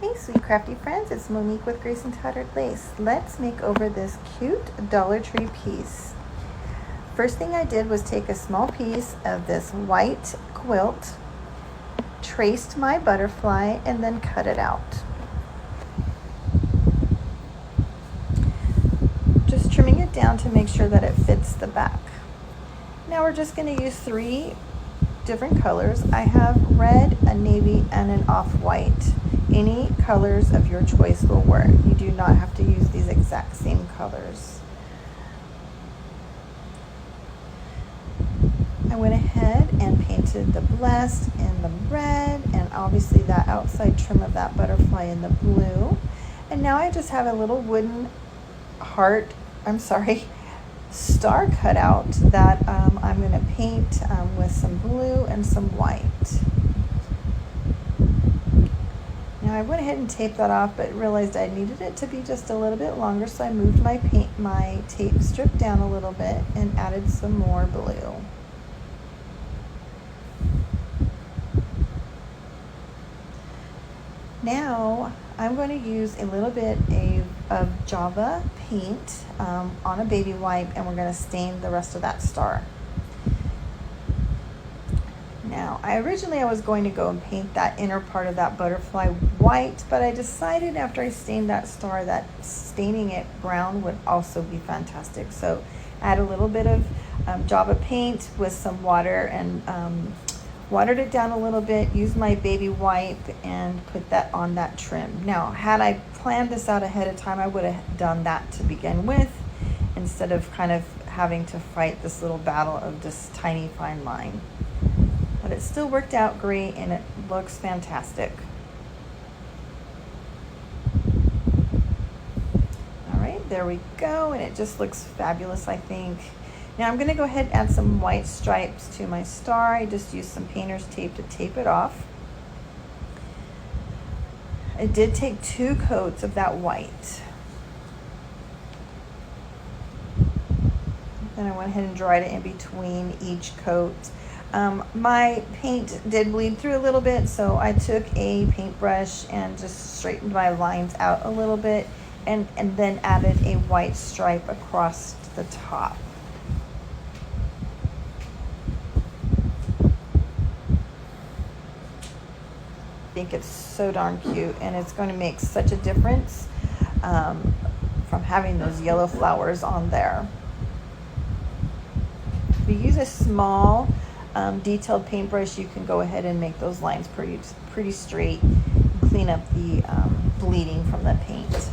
Hey sweet crafty friends, it's Monique with Grace and Tattered Lace. Let's make over this cute Dollar Tree piece. First thing I did was take a small piece of this white quilt, traced my butterfly, and then cut it out. Just trimming it down to make sure that it fits the back. Now we're just going to use 3 different colors. I have red, a navy, and an off-white. Any colors of your choice will work. You do not have to use these exact same colors. I went ahead and painted the blessed in the red, and obviously that outside trim of that butterfly in the blue. And now I just have a little wooden star cutout that I'm going to paint with some blue and some white. Now I went ahead and taped that off, but realized I needed it to be just a little bit longer, so I moved my tape strip down a little bit and added some more blue. Now I'm going to use a little bit of Java paint on a baby wipe, and we're going to stain the rest of that star. Now, I was going to go and paint that inner part of that butterfly white, but I decided after I stained that star that staining it brown would also be fantastic. So add a little bit of Java paint with some water and watered it down a little bit, used my baby wipe and put that on that trim. Now, had I planned this out ahead of time, I would have done that to begin with, instead of kind of having to fight this little battle of this tiny fine line. But it still worked out great and it looks fantastic. All right, there we go, and it just looks fabulous, I think. Now I'm going to go ahead and add some white stripes to my star. I just used some painter's tape to tape it off. I did take 2 coats of that white. Then I went ahead and dried it in between each coat. My paint did bleed through a little bit, so I took a paintbrush and just straightened my lines out a little bit, and then added a white stripe across the top. I think it's so darn cute, and it's going to make such a difference from having those yellow flowers on there. If you use a small detailed paintbrush, you can go ahead and make those lines pretty straight, clean up the bleeding from the paint,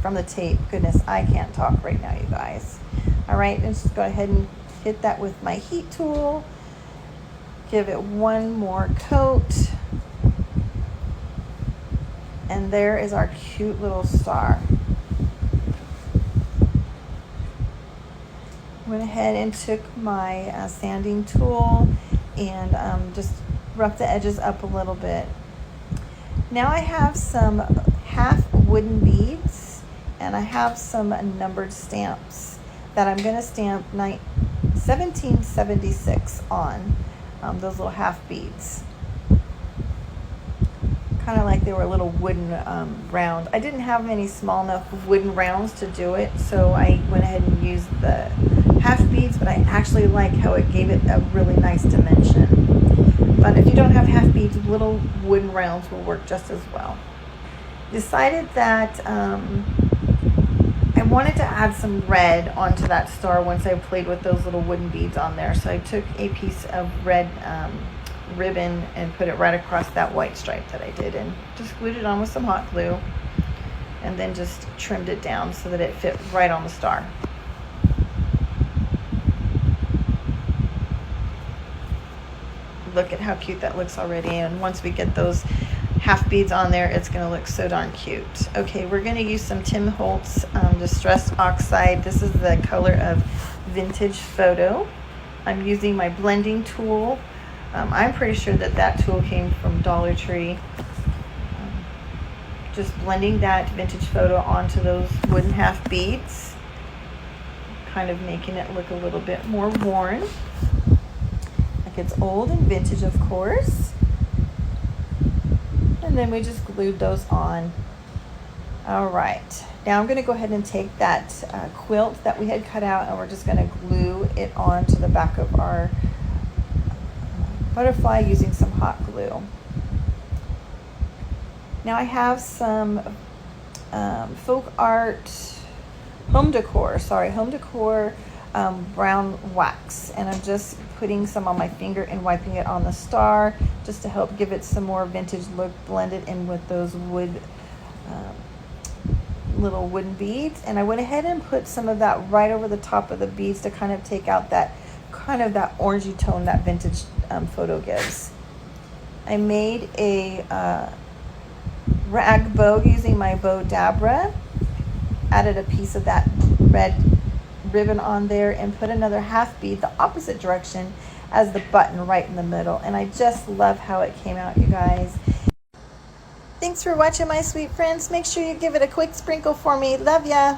from the tape. Goodness, I can't talk right now, you guys. All right, let's just go ahead and hit that with my heat tool. Give it one more coat. And there is our cute little star. Went ahead and took my sanding tool and just roughed the edges up a little bit. Now I have some half wooden beads, and I have some numbered stamps that I'm going to stamp 1776 on those little half beads. Kind of like they were a little wooden round. I didn't have any small enough wooden rounds to do it, so I went ahead and used the half beads, but I actually like how it gave it a really nice dimension. But if you don't have half beads, little wooden rounds will work just as well. Decided that I wanted to add some red onto that star once I played with those little wooden beads on there, so I took a piece of red ribbon and put it right across that white stripe that I did, and just glued it on with some hot glue, and then just trimmed it down so that it fit right on the star. Look at how cute that looks already, and once we get those half beads on there, it's going to look so darn cute. Okay, we're going to use some Tim Holtz Distressed Oxide. This is the color of Vintage Photo. I'm using my blending tool. I'm pretty sure that tool came from Dollar Tree. Just blending that Vintage Photo onto those wooden half beads, kind of making it look a little bit more worn. Like it's old and vintage, of course. And And then we just glued those on. All right, now I'm going to go ahead and take that quilt that we had cut out, and we're just going to glue it on to the back of our butterfly using some hot glue. Now I have some folk art, home decor brown wax, and I'm just putting some on my finger and wiping it on the star just to help give it some more vintage look, blended in with those little wooden beads. And I went ahead and put some of that right over the top of the beads to kind of take out that orangey tone that vintage photo gives. I made a rag bow using my bow Dabra, added a piece of that red ribbon on there, and put another half bead the opposite direction as the button right in the middle. And I just love how it came out, you guys. Thanks for watching, my sweet friends. Make sure you give it a quick sprinkle for me. Love ya.